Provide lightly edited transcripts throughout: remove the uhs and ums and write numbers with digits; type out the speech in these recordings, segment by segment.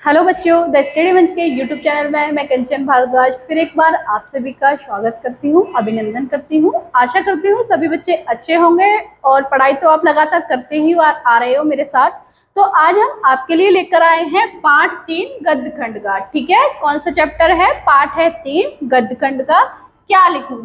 Hello बच्चों, the study मंच के यूट्यूब चैनल में मैं कंचन भारद्वाज फिर एक बार आप सभी का स्वागत करती हूँ, अभिनंदन करती हूँ। आशा करती हूँ सभी बच्चे अच्छे होंगे और पढ़ाई तो आप लगातार करते ही आ रहे हो मेरे साथ। तो आज हम आपके लिए लेकर आए हैं पाठ 3 गद्य खंड का। ठीक है, कौन सा चैप्टर है? पाठ है 3 गद्य खंड का, क्या लिखूं।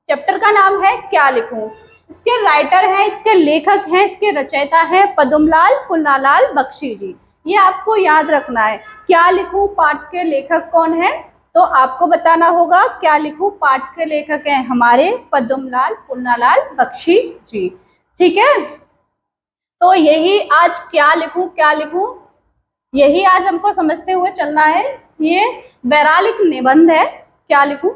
चैप्टर का नाम है क्या लिखूं। इसके राइटर हैं, इसके लेखक हैं, इसके रचयिता हैं पद्मलाल पुन्नालाल बख्शी जी। ये आपको याद रखना है। क्या लिखूं पाठ के लेखक कौन है, तो आपको बताना होगा। क्या लिखूं पाठ के लेखक हैं हमारे पद्मलाल पुन्नालाल बख्शी जी। ठीक है, तो यही आज क्या लिखूं यही आज हमको समझते हुए चलना है। ये वैरालिक निबंध है, क्या लिखूं।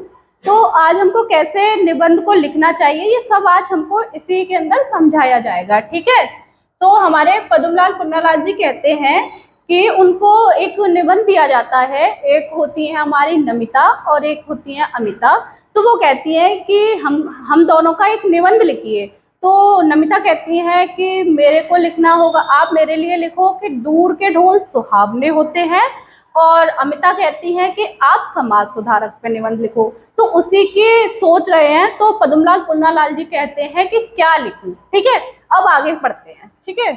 तो आज हमको कैसे निबंध को लिखना चाहिए ये सब आज हमको इसी के अंदर समझाया जाएगा। ठीक है, तो हमारे पद्मलाल पुन्नालाल जी कहते हैं कि उनको एक निबंध दिया जाता है। एक होती है हमारी नमिता और एक होती है अमिता। तो वो कहती है कि हम दोनों का एक निबंध लिखिए। तो नमिता कहती है कि मेरे को लिखना होगा, आप मेरे लिए लिखो कि दूर के ढोल सुहावने होते हैं। और अमिता कहती है कि आप समाज सुधारक पे निबंध लिखो। तो उसी की सोच रहे हैं। तो पद्मलाल पुन्नालाल जी कहते हैं कि क्या लिखूं। ठीक है, अब आगे पढ़ते हैं। ठीक है,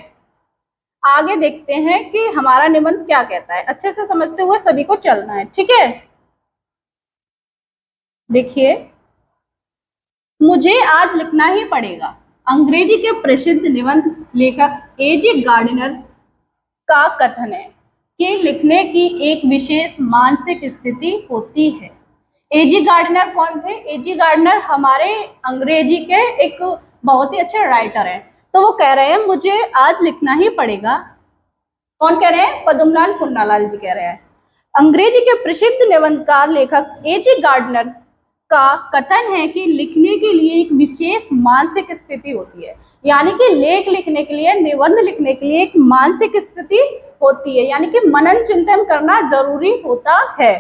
आगे देखते हैं कि हमारा निबंध क्या कहता है। अच्छे से समझते हुए सभी को चलना है। ठीक है, देखिए, मुझे आज लिखना ही पड़ेगा। अंग्रेजी के प्रसिद्ध निबंध लेखक एजे गार्डनर का कथन है कि लिखने की एक विशेष मानसिक स्थिति होती है। एजी गार्डनर कौन थे? एजी गार्डनर हमारे अंग्रेजी के एक बहुत ही अच्छे राइटर हैं। तो वो कह रहे हैं मुझे आज लिखना ही पड़ेगा। कौन कह रहे हैं? पद्मलाल पुन्नालाल जी कह रहे हैं। अंग्रेजी के प्रसिद्ध निबंधकार लेखक एजी गार्डनर का कथन है कि लिखने के लिए एक विशेष मानसिक स्थिति होती है। यानी कि लेख लिखने के लिए, निबंध लिखने के लिए एक मानसिक स्थिति होती है, यानी कि मनन चिंतन करना जरूरी होता है।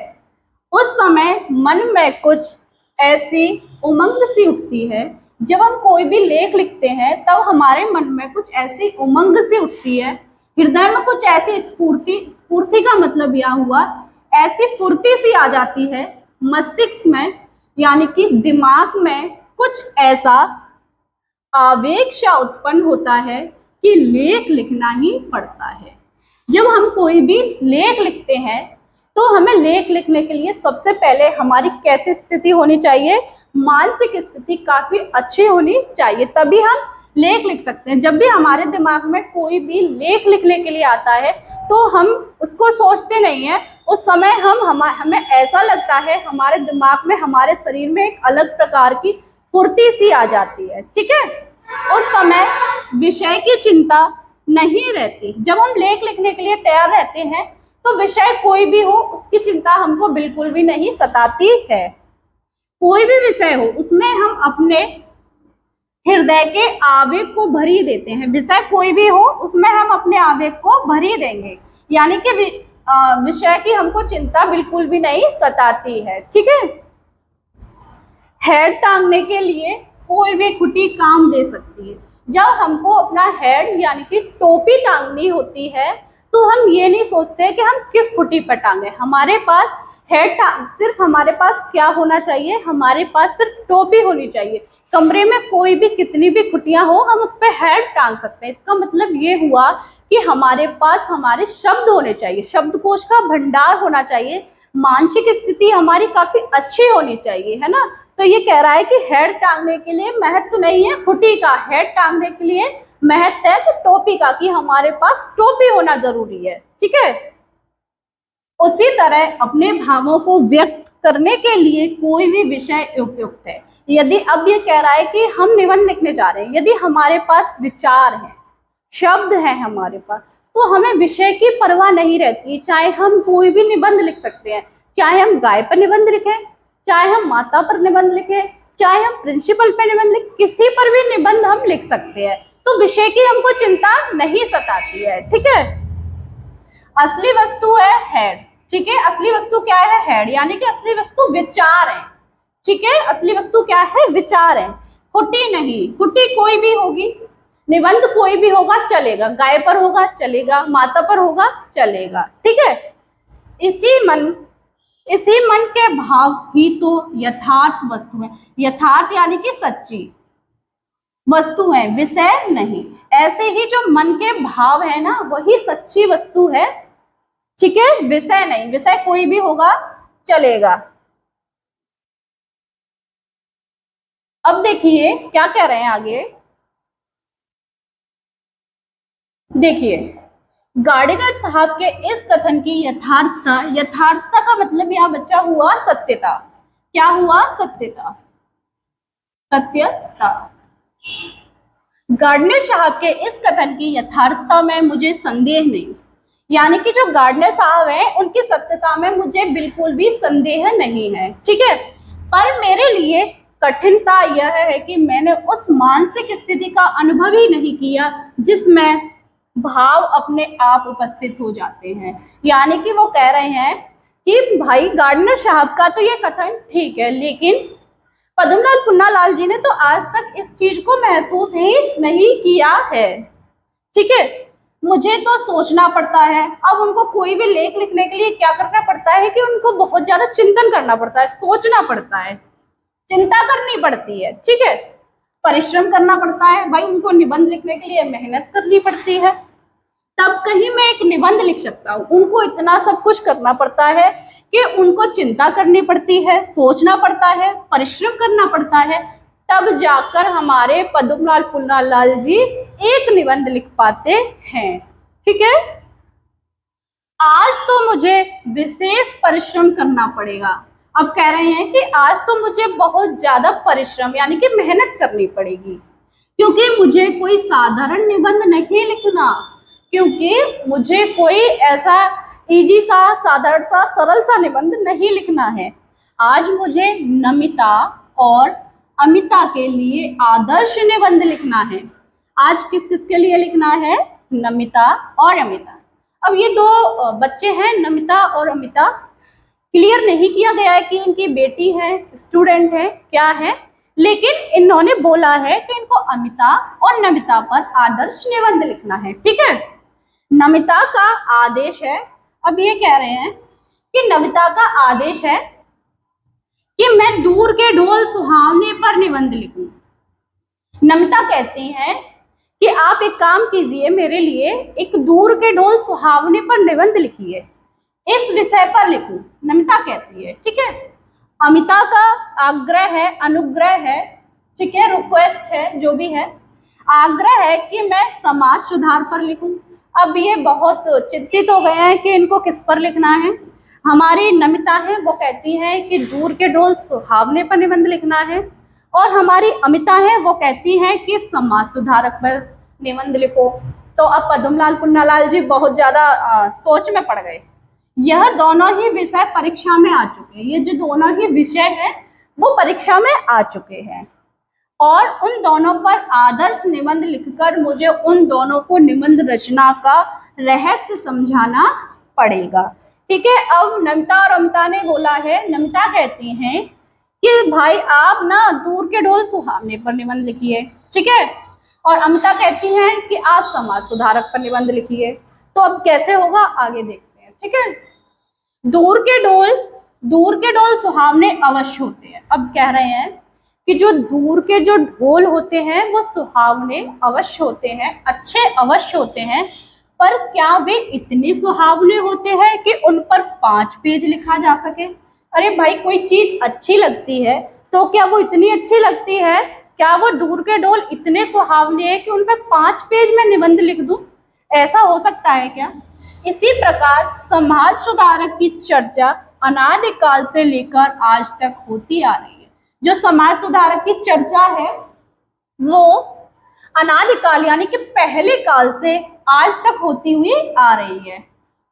उस समय मन में कुछ ऐसी उमंग सी उठती है। जब हम कोई भी लेख लिखते हैं तब हमारे मन में कुछ ऐसी उमंग सी उठती है, हृदय में कुछ ऐसी स्फूर्ति, स्फूर्ति का मतलब यह हुआ ऐसी फुर्ती सी आ जाती है मस्तिष्क में, यानी कि दिमाग में कुछ ऐसा आवेग सा उत्पन्न होता है कि लेख लिखना ही पड़ता है। जब हम कोई भी लेख लिखते हैं तो हमें लेख लिखने के लिए सबसे पहले हमारी कैसी स्थिति होनी चाहिए? मानसिक स्थिति काफी अच्छी होनी चाहिए, तभी हम लेख लिख सकते हैं। जब भी हमारे दिमाग में कोई भी लेख लिखने के लिए आता है तो हम उसको सोचते नहीं है। उस समय हमें ऐसा लगता है, हमारे दिमाग में, हमारे शरीर में एक अलग प्रकार की फुर्ती सी आ जाती है। ठीक है, उस समय विषय की चिंता नहीं रहती। जब हम लेख लिखने के लिए तैयार रहते हैं तो विषय कोई भी हो उसकी चिंता हमको बिल्कुल भी नहीं सताती है। कोई भी विषय हो उसमें हम अपने हृदय के आवेग को भर ही देते हैं। विषय कोई भी हो उसमें हम अपने आवेग को भर ही देंगे, यानी कि विषय की हमको चिंता बिल्कुल भी नहीं सताती है। ठीक है, हेड टांगने के लिए कोई भी खुटी काम दे सकती है। जब हमको अपना हेड यानी कि टोपी टांगनी होती है तो हम ये नहीं सोचते कि हम किस खुटी पर टांगे। हमारे पास सिर्फ हमारे पास क्या होना चाहिए? हमारे पास सिर्फ टोपी होनी चाहिए। कमरे में कोई भी कितनी भी खुटियां हो हम उस पर हेड टांग सकते हैं। इसका मतलब ये हुआ कि हमारे पास हमारे शब्द होने चाहिए, शब्दकोश का भंडार होना चाहिए, मानसिक स्थिति हमारी काफी अच्छी होनी चाहिए, है ना। तो ये कह रहा है कि हेड टांगने के लिए महत्व नहीं है खुटी का, हेड टांगने के लिए महत्व है कि टोपी का, कि हमारे पास टोपी होना जरूरी है। ठीक है, उसी तरह अपने भावों को व्यक्त करने के लिए कोई भी विषय उपयुक्त है। यदि अब ये कह रहा है कि हम निबंध लिखने जा रहे हैं, यदि हमारे पास विचार है, शब्द है हमारे पास, तो हमें विषय की परवाह नहीं रहती। चाहे हम कोई भी निबंध लिख सकते हैं, चाहे हम गाय पर निबंध लिखें, चाहे हम माता पर निबंध लिखें, चाहे हम प्रिंसिपल पर निबंध लिखें, किसी पर भी निबंध हम लिख सकते हैं। तो विषय की हमको चिंता नहीं सताती है। ठीक है, असली वस्तु है हेड। ठीक है, असली वस्तु क्या है? हेड, यानी कि असली वस्तु विचार है। ठीक है, असली वस्तु क्या है? विचार है, खुटी नहीं। खुटी कोई भी होगी, निबंध कोई भी होगा चलेगा, गाय पर होगा चलेगा, माता पर होगा चलेगा। ठीक है, इसी मन के भाव ही तो यथार्थ वस्तु है। यथार्थ यानी कि सच्ची वस्तु है, विषय नहीं। ऐसे ही जो मन के भाव है ना, वही सच्ची वस्तु है, ठीक है, विषय नहीं। विषय कोई भी होगा चलेगा। अब देखिए क्या कह रहे हैं आगे, देखिए गार्डनर साहब के इस कथन की यथार्थता, यथार्थता का मतलब यहाँ बच्चा हुआ सत्यता। क्या हुआ? सत्यता, सत्यता। गार्डनर साहब के इस कथन की यथार्थता में मुझे संदेह नहीं, यानी कि जो गार्डनर साहब हैं उनकी सत्यता में मुझे बिल्कुल भी संदेह नहीं है, ठीक है। पर मेरे लिए कठिनता यह है कि मैंने उस मानसिक स्थिति का अनुभव ही नहीं किया जिसमें भाव अपने आप उपस्थित हो जाते हैं। यानी कि वो कह रहे हैं कि भाई गार्डनर साहब का तो ये कथन ठीक है, लेकिन पद्मलाल पुन्नालाल जी ने तो आज तक इस चीज को महसूस ही नहीं किया है, ठीक है। मुझे तो सोचना पड़ता है। अब उनको कोई भी लेख लिखने के लिए क्या करना पड़ता है कि उनको बहुत ज्यादा चिंतन करना पड़ता है, सोचना पड़ता है, चिंता करनी पड़ती है, ठीक है, परिश्रम करना पड़ता है। भाई उनको निबंध लिखने के लिए मेहनत करनी पड़ती है, तब कहीं मैं एक निबंध लिख सकता हूँ। उनको इतना सब कुछ करना पड़ता है कि उनको चिंता करनी पड़ती है, सोचना पड़ता है, परिश्रम करना पड़ता है, तब जाकर हमारे पद्मलाल पुन्नालाल जी एक निबंध लिख पाते हैं, ठीक है। आज तो मुझे विशेष परिश्रम करना पड़ेगा। अब कह रहे हैं कि आज तो मुझे बहुत ज्यादा परिश्रम यानी कि मेहनत करनी पड़ेगी, क्योंकि मुझे कोई साधारण निबंध नहीं लिखना, क्योंकि मुझे कोई ऐसा इजी सा, साधारण सा, सरल सा निबंध नहीं लिखना है। आज मुझे नमिता और अमिता के लिए आदर्श निबंध लिखना है। आज किस किस के लिए लिखना है? नमिता और अमिता। अब ये दो बच्चे हैं, नमिता और अमिता। क्लियर नहीं किया गया है कि इनकी बेटी है, स्टूडेंट है, क्या है, लेकिन इन्होंने बोला है कि इनको अमिता और नमिता पर आदर्श निबंध लिखना है, ठीक है। नमिता का आदेश है, अब ये कह रहे हैं कि नमिता का आदेश है कि मैं दूर के ढोल सुहावने पर निबंध लिखूं। नमिता कहती हैं कि आप एक काम कीजिए, मेरे लिए एक दूर के ढोल सुहावने पर निबंध लिखिए, इस विषय पर लिखूं, नमिता कहती है, ठीक है। अमिता का आग्रह है, अनुग्रह है, ठीक है, रिक्वेस्ट है, जो भी है, आग्रह है कि मैं समाज सुधार पर लिखूं। अब ये बहुत चिंतित हो गए हैं कि इनको किस पर लिखना है। हमारी नमिता है, वो कहती है कि दूर के ढोल सुहावने पर निबंध लिखना है, और हमारी अमिता है, वो कहती हैं कि समाज सुधारक पर निबंध लिखो। तो अब पद्मलाल पुन्नालाल जी बहुत ज्यादा सोच में पड़ गए। यह दोनों ही विषय परीक्षा में आ चुके हैं, ये जो दोनों ही विषय हैं वो परीक्षा में आ चुके हैं, और उन दोनों पर आदर्श निबंध लिखकर मुझे उन दोनों को निबंध रचना का रहस्य समझाना पड़ेगा, ठीक है। अब नमिता और अमिता ने बोला है, नमिता कहती हैं कि भाई आप ना दूर के ढोल सुहावने पर निबंध लिखिए, ठीक है, और अमिता कहती हैं कि आप समाज सुधारक पर निबंध लिखिए। तो अब कैसे होगा आगे देखते हैं, ठीक है। दूर के ढोल सुहावने अवश्य होते हैं। अब कह रहे हैं कि जो दूर के जो ढोल होते हैं वो सुहावने अवश्य होते हैं, अच्छे अवश्य होते हैं, पर क्या वे इतने सुहावने होते हैं कि उन पर 5 पेज लिखा जा सके? अरे भाई कोई चीज अच्छी लगती है तो क्या वो इतनी अच्छी लगती है? क्या वो दूर के ढोल इतने सुहावने हैं कि उन पर 5 पेज में निबंध लिख दूं? ऐसा हो सकता है क्या? इसी प्रकार समाज सुधारक की चर्चा अनादिकाल से लेकर आज तक होती आ रही है। जो समाज सुधारक की चर्चा है वो अनादिकाल यानी कि पहले काल से आज तक होती हुई आ रही है,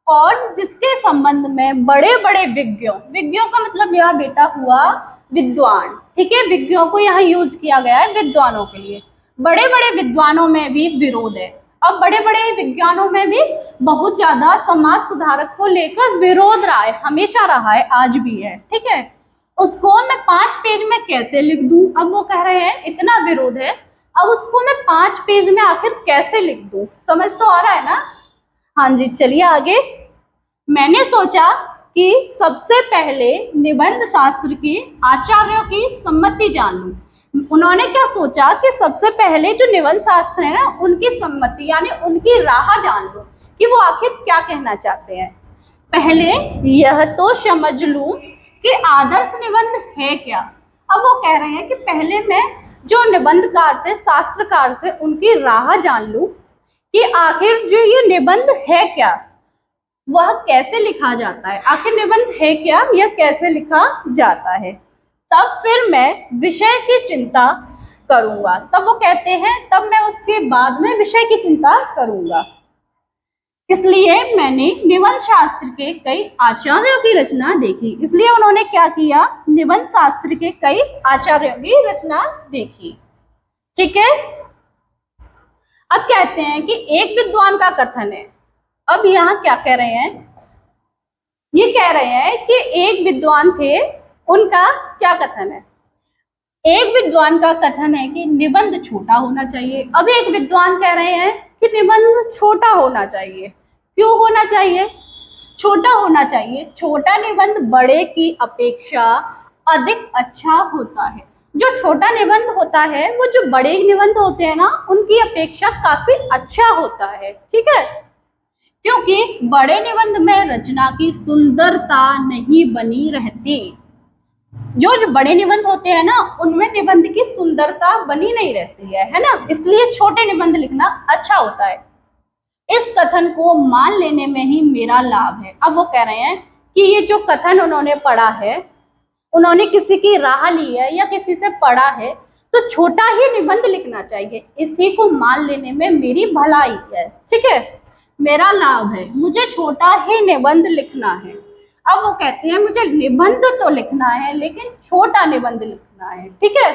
और जिसके संबंध में बड़े बड़े विज्ञों का मतलब यह बेटा हुआ विद्वान, ठीक है, विज्ञों को यहाँ यूज किया गया है विद्वानों के लिए। बड़े बड़े विद्वानों में भी विरोध है। अब बड़े बड़े विज्ञानों में भी बहुत ज्यादा समाज सुधारक को लेकर विरोध रहा है, हमेशा रहा है, आज भी है, ठीक है। उसको मैं 5 पेज में कैसे लिख दूं? अब वो कह रहे हैं इतना विरोध है, अब उसको मैं 5 पेज में आखिर कैसे लिख दूं? समझ तो आ रहा है ना? हाँ जी, चलिए आगे। मैंने सोचा कि सबसे पहले निबंध शास्त्र के आचार्यों की सम्मति जान लूं। उन्होंने क्या सोचा कि सबसे पहले जो निबंध शास्त्र है ना, उनकी सम्मति यानी उनकी राह जान लूं कि वो आखिर क्या कहना चाहते हैं। पहले यह तो समझ लूं कि आदर्श निबंध है क्या। अब वो कह रहे हैं कि पहले मैं जो निबंधकार थे, शास्त्रकार थे, उनकी राह जान लूं कि आखिर जो ये निबंध है क्या, वह कैसे लिखा जाता है, आखिर निबंध है क्या, यह कैसे लिखा जाता है। तब फिर मैं विषय की चिंता करूंगा। तब वो कहते हैं तब मैं उसके बाद में विषय की चिंता करूंगा। इसलिए मैंने निबंध शास्त्र के कई आचार्यों की रचना देखी। इसलिए उन्होंने क्या किया, निबंध शास्त्र के कई आचार्यों की रचना देखी। ठीक है। अब कहते हैं कि एक विद्वान का कथन है। अब यहाँ क्या कह रहे हैं, ये कह रहे हैं कि एक विद्वान थे, उनका क्या कथन है। एक विद्वान का कथन है कि निबंध छोटा होना चाहिए। अब एक विद्वान कह रहे हैं कि निबंध छोटा होना चाहिए। क्यों होना चाहिए? छोटा होना चाहिए। छोटा निबंध बड़े की अपेक्षा अधिक अच्छा होता है। जो छोटा निबंध होता है वो जो बड़े निबंध होते हैं ना, उनकी अपेक्षा काफी अच्छा होता है। ठीक है, क्योंकि बड़े निबंध में रचना की सुंदरता नहीं बनी रहती। जो बड़े निबंध होते हैं ना, उनमें निबंध की सुंदरता बनी नहीं रहती है ना। इसलिए छोटे निबंध लिखना अच्छा होता है। इस कथन को मान लेने में ही मेरा लाभ है। अब वो कह रहे हैं कि ये जो कथन उन्होंने पढ़ा है, उन्होंने किसी की राह ली है या किसी से पढ़ा है, तो छोटा ही निबंध लिखना चाहिए। इसी को मान लेने में मेरी भलाई है। ठीक है, मेरा लाभ है, मुझे छोटा ही निबंध लिखना है। अब वो कहते हैं मुझे निबंध तो लिखना है लेकिन छोटा निबंध लिखना है। ठीक है,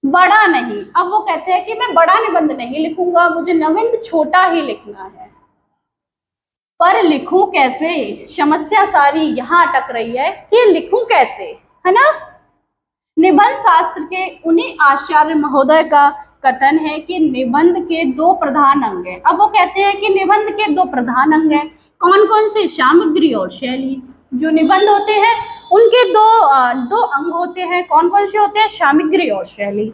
बड़ा नहीं। अब वो कहते हैं कि मैं बड़ा निबंध नहीं लिखूंगा, मुझे निबंध छोटा ही लिखना है। पर लिखूं कैसे, समस्या सारी यहाँ अटक रही है कि लिखूं कैसे, है ना। निबंध शास्त्र के उन्हीं आचार्य महोदय का कथन है कि निबंध के दो प्रधान अंग हैं। अब वो कहते हैं कि निबंध के दो प्रधान अंग हैं। कौन कौन से? सामग्री और शैली। जो निबंध होते हैं उनके दो अंग होते हैं। कौन कौन से होते हैं? सामग्री और शैली।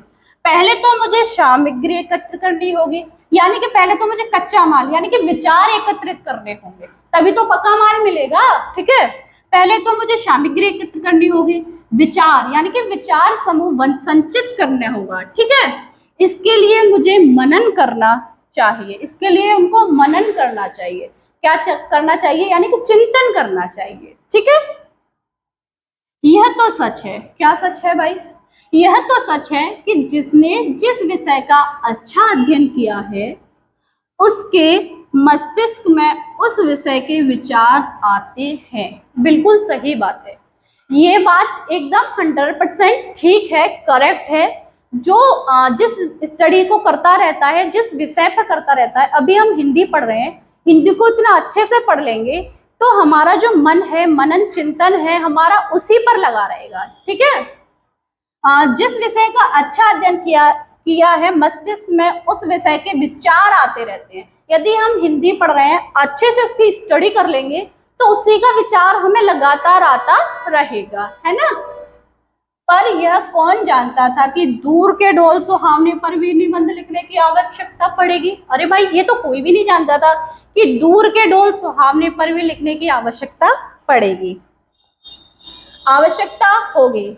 पहले तो मुझे सामग्री एकत्र करनी होगी, यानी कि पहले तो मुझे कच्चा माल यानी कि विचार एकत्रित करने होंगे, तभी तो पक्का माल मिलेगा। ठीक है, पहले तो मुझे सामग्री एकत्र करनी होगी, विचार यानी कि विचार समूह संचित करने होगा। ठीक है, इसके लिए मुझे मनन करना चाहिए। इसके लिए उनको मनन करना चाहिए। क्या करना चाहिए? यानी कि चिंतन करना चाहिए। ठीक है, यह तो सच है। क्या सच है भाई? यह तो सच है कि जिसने जिस विषय का अच्छा अध्ययन किया है, उसके मस्तिष्क में उस विषय के विचार आते हैं। बिल्कुल सही बात है। ये बात एकदम 100% ठीक है, करेक्ट है। जो जिस स्टडी को करता रहता है, जिस विषय पर करता रहता है, अभी हम हिंदी पढ़ रहे हैं, हिंदी को इतना अच्छे से पढ़ लेंगे तो हमारा जो मन है, मनन चिंतन है, हमारा उसी पर लगा रहेगा। ठीक है, जिस विषय का अच्छा अध्ययन किया है, मस्तिष्क में उस विषय के विचार आते रहते हैं। यदि हम हिंदी पढ़ रहे हैं, अच्छे से उसकी स्टडी कर लेंगे तो उसी का विचार हमें लगातार आता रहेगा, है ना। पर यह कौन जानता था कि दूर के ढोल सुहावने पर भी निबंध लिखने की आवश्यकता पड़ेगी। अरे भाई, ये तो कोई भी नहीं जानता था कि दूर के ढोल सुहावने पर भी लिखने की आवश्यकता पड़ेगी, आवश्यकता होगी।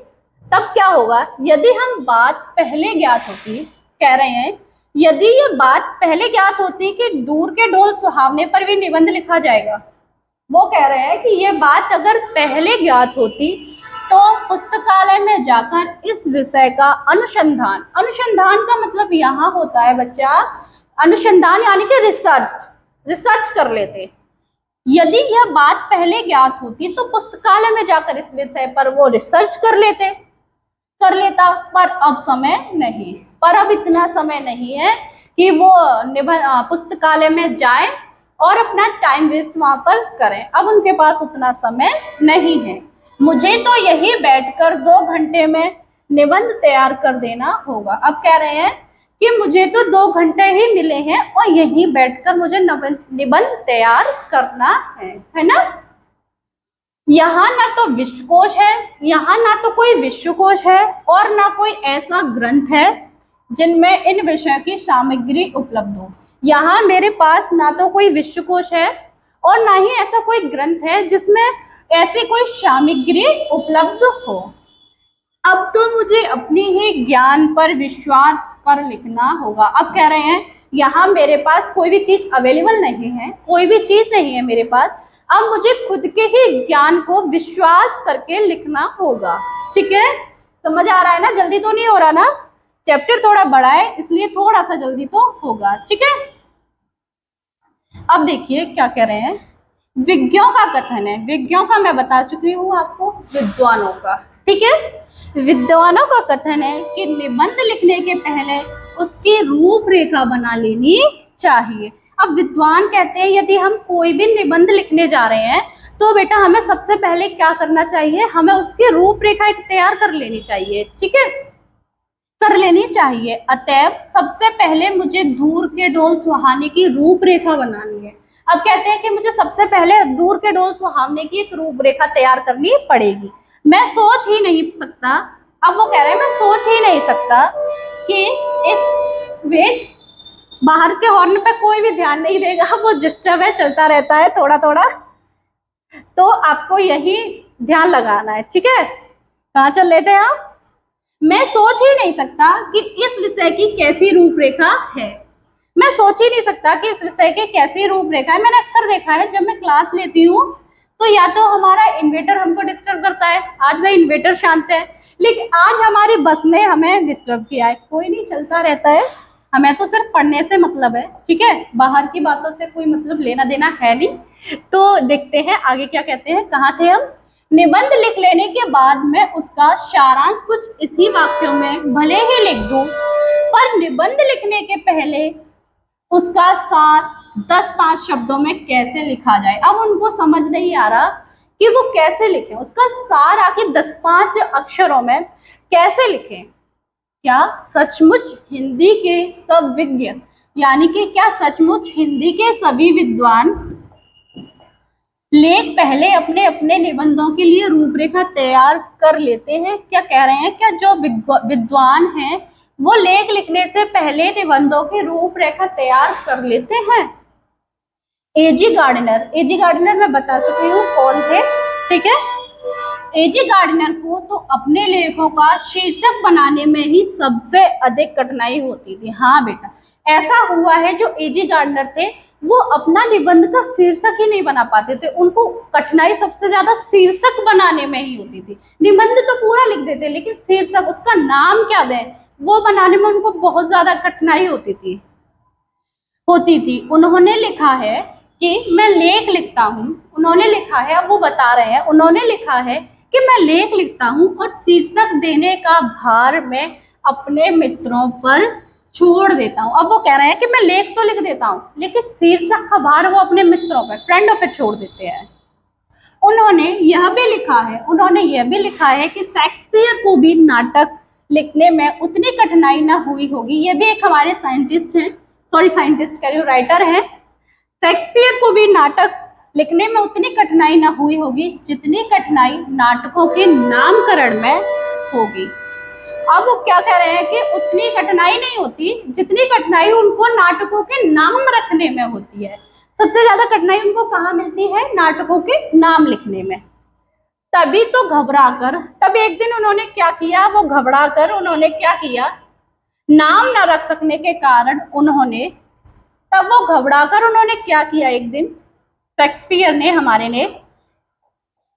तब क्या होगा? यदि हम बात पहले ज्ञात होती, कह रहे हैं यदि ये बात पहले ज्ञात होती कि दूर के ढोल सुहावने पर भी निबंध लिखा जाएगा, वो कह रहे हैं कि ये बात अगर पहले ज्ञात होती तो पुस्तकालय में जाकर इस विषय का अनुसंधान, अनुसंधान का मतलब यहाँ होता है बच्चा, अनुसंधान यानी कि रिसर्च कर लेते। यदि यह बात पहले ज्ञात होती तो पुस्तकालय में जाकर इस विषय पर वो रिसर्च कर लेता। पर अब समय नहीं, पर अब इतना समय नहीं है कि वो पुस्तकालय में जाए और अपना टाइम वेस्ट वहां पर करें। अब उनके पास उतना समय नहीं है। मुझे तो यही बैठकर 2 घंटे में निबंध तैयार कर देना होगा। अब कह रहे हैं कि मुझे तो 2 घंटे ही मिले हैं और यही बैठकर मुझे निबंध तैयार करना है ना। यहाँ ना तो विश्वकोश है, यहाँ ना तो कोई विश्वकोश है और ना कोई ऐसा ग्रंथ है जिनमें इन विषयों की सामग्री उपलब्ध हो। यहाँ मेरे पास ना तो कोई विश्वकोश है और ना ही ऐसा कोई ग्रंथ है जिसमें ऐसी कोई सामग्री उपलब्ध हो। अब तो मुझे अपनी ही ज्ञान पर विश्वास कर लिखना होगा। अब कह रहे हैं यहाँ मेरे पास कोई भी चीज अवेलेबल नहीं है, कोई भी चीज नहीं है मेरे पास, अब मुझे खुद के ही ज्ञान को विश्वास करके लिखना होगा। ठीक है, समझ आ रहा है ना? जल्दी तो नहीं हो रहा ना? चैप्टर थोड़ा बड़ा है इसलिए थोड़ा सा जल्दी तो होगा। ठीक है, अब देखिए क्या कह रहे हैं। विज्ञों का कथन है, विज्ञों का मैं बता चुकी हूँ आपको, विद्वानों का। ठीक है, विद्वानों का कथन है कि निबंध लिखने के पहले उसकी रूपरेखा बना लेनी चाहिए। अब विद्वान कहते हैं यदि हम कोई भी निबंध लिखने जा रहे हैं तो बेटा हमें सबसे पहले क्या करना चाहिए, हमें उसकी रूपरेखा तैयार कर लेनी चाहिए। ठीक है, कर लेनी चाहिए। अतएव सबसे पहले मुझे दूर के डोल सुहाने की रूपरेखा बनानी है। अब कहते हैं कि मुझे सबसे पहले दूर के डोल सुहावने की एक रूपरेखा तैयार करनी पड़ेगी। मैं सोच ही नहीं सकता, अब वो कह रहे हैं मैं सोच ही नहीं सकता कि एक वेट, बाहर के हॉर्न पे कोई भी ध्यान नहीं देगा, वो डिस्टर्ब है, चलता रहता है थोड़ा थोड़ा, तो आपको यही ध्यान लगाना है। ठीक है, कहाँ चल रहे थे आप? मैं सोच ही नहीं सकता कि इस विषय की कैसी रूपरेखा है। मैं सोच ही नहीं सकता कि इस विषय की कैसी रूपरेखा है। मैंने अक्सर देखा है जब मैं क्लास लेती हूँ तो या तो हमारा इन्वेटर हमको डिस्टर्ब करता है, आज भाई इन्वेटर शांत है, लेकिन आज हमारी बस ने हमें डिस्टर्ब किया है। कोई नहीं, चलता रहता है, हमें तो सिर्फ पढ़ने से मतलब है। ठीक है, बाहर की बातों से कोई मतलब लेना देना है नहीं। तो देखते हैं आगे क्या कहते हैं। कहाँ थे हम? निबंध लिख लेने के बाद मैं उसका सारांश कुछ इसी वाक्यों में भले ही लिख दूं, पर निबंध लिखने के पहले उसका सार 10-5 शब्दों में कैसे लिखा जाए। अब उनको समझ नहीं आ रहा कि वो कैसे लिखें, उसका सार आखिर 10-5 अक्षरों में कैसे लिखें। क्या सचमुच हिंदी के सब विज्ञ, यानी कि क्या सचमुच हिंदी के सभी विद्वान लेख पहले अपने अपने निबंधों के लिए रूपरेखा तैयार कर लेते हैं? क्या कह रहे हैं, क्या जो विद्वान हैं वो लेख लिखने से पहले निबंधों की रूपरेखा तैयार कर लेते हैं? एजी गार्डनर, एजी गार्डनर मैं बता चुकी हूँ कौन थे। ठीक है, एजी गार्डनर को तो अपने लेखों का शीर्षक बनाने में ही सबसे अधिक कठिनाई होती थी। हाँ बेटा, ऐसा हुआ है, जो एजी गार्डनर थे वो अपना निबंध का शीर्षक ही नहीं बना पाते थे, उनको कठिनाई सबसे ज्यादा शीर्षक बनाने में ही होती थी। निबंध तो पूरा लिख देते लेकिन शीर्षक, उसका नाम क्या दें, वो बनाने में उनको बहुत ज्यादा कठिनाई होती थी। उन्होंने लिखा है कि मैं लेख लिखता हूँ, उन्होंने लिखा है, अब वो बता रहे हैं, उन्होंने लिखा है कि मैं लेख लिखता हूँ और शीर्षक देने का भार मैं अपने मित्रों पर छोड़ देता हूँ। अब वो कह रहे हैं कि मैं लेख तो लिख देता हूँ लेकिन शीर्षक का भार वो अपने मित्रों पर, फ्रेंडों पर छोड़ देते हैं। उन्होंने यह भी लिखा है कि शेक्सपियर को भी नाटक लिखने में उतनी कठिनाई ना हुई होगी। ये भी एक हमारे साइंटिस्ट हैं, साइंटिस्ट कह रही हूँ, राइटर हैं। शेक्सपियर को भी नाटक लिखने में उतनी कठिनाई ना हुई होगी जितनी कठिनाई नाटकों के नामकरण में होगी। अब वो क्या कह रहे हैं कि उतनी कठिनाई नहीं होती जितनी कठिनाई उनको नाटकों के नाम रखने में होती है। सबसे ज्यादा कठिनाई उनको कहाँ मिलती है? नाटकों के नाम लिखने में। तभी तो घबराकर, तब एक दिन उन्होंने क्या किया, वो घबराकर उन्होंने क्या किया, नाम न रख सकने के कारण उन्होंने, तब वो घबराकर उन्होंने क्या किया एक दिन, शेक्सपियर ने, हमारे ने,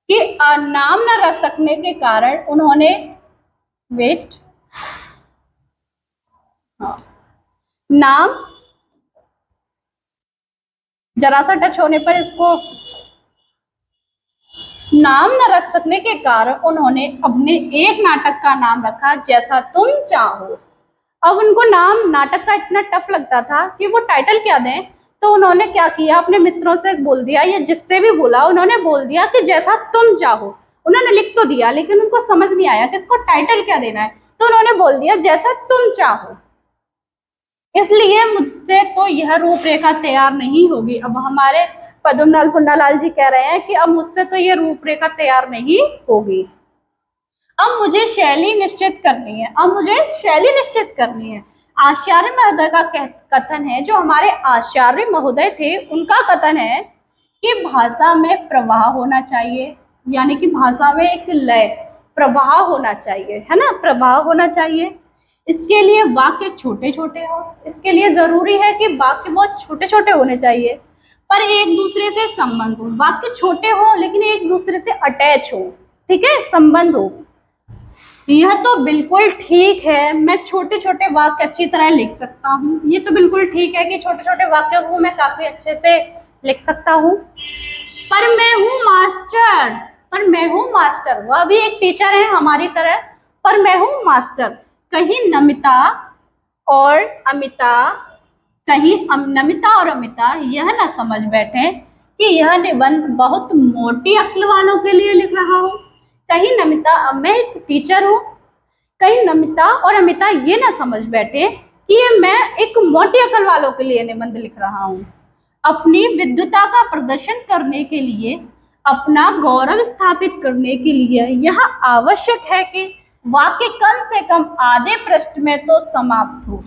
कि नाम न रख सकने के कारण उन्होंने, वेट, हाँ, नाम जरा सा टच होने पर इसको, नाम न रख सकने के कारण उन्होंने अपने एक नाटक का नाम रखा जैसा तुम चाहो। अब उनको नाम नाटक का इतना टफ लगता था कि वो टाइटल क्या दें, तो उन्होंने क्या किया, अपने मित्रों से बोल दिया या जिससे भी बोला उन्होंने बोल दिया कि जैसा तुम चाहो। उन्होंने लिख तो दिया लेकिन उनको समझ नहीं आया कि इसको टाइटल क्या देना है, तो उन्होंने बोल दिया जैसा तुम चाहो। इसलिए मुझसे तो यह रूपरेखा तैयार नहीं होगी। अब हमारे पद्मलाल पुन्नालाल जी कह रहे हैं कि अब मुझसे तो ये रूपरेखा तैयार नहीं होगी, अब मुझे शैली निश्चित करनी है, अब मुझे शैली निश्चित करनी है। आचार्य महोदय का कथन है, जो हमारे आचार्य महोदय थे उनका कथन है कि भाषा में प्रवाह होना चाहिए, यानी कि भाषा में एक लय प्रवाह होना चाहिए, है ना, प्रवाह होना चाहिए। इसके लिए वाक्य छोटे छोटे हो, इसके लिए जरूरी है कि वाक्य बहुत छोटे छोटे होने चाहिए, पर एक दूसरे से संबंध हो। वाक्य छोटे हो लेकिन एक दूसरे से अटैच हो, ठीक है, संबंध हो। यह तो बिल्कुल ठीक है, मैं छोटे छोटे वाक्य अच्छी तरह लिख सकता हूँ, ये तो बिल्कुल ठीक है कि छोटे छोटे वाक्यों को मैं काफी अच्छे से लिख सकता हूँ। पर मैं हूँ मास्टर, पर मैं हूँ मास्टर, वह भी एक टीचर है हमारी तरह, पर मैं हूँ मास्टर। कहीं नमिता और अमिता, कहीं नमिता और अमिता यह ना समझ बैठे कि यह निबंध बहुत मोटी अक्ल वालों के लिए लिख रहा हूँ। कहीं नमिता, मैं एक टीचर हूँ, कहीं नमिता और अमिता ये ना समझ बैठे कि ये मैं एक मोटी अक्ल वालों के लिए निबंध लिख रहा हूँ। अपनी विद्वता का प्रदर्शन करने के लिए, अपना गौरव स्थापित करने के लिए यह आवश्यक है कि वाक्य कम से कम आधे पृष्ठ में तो समाप्त हो।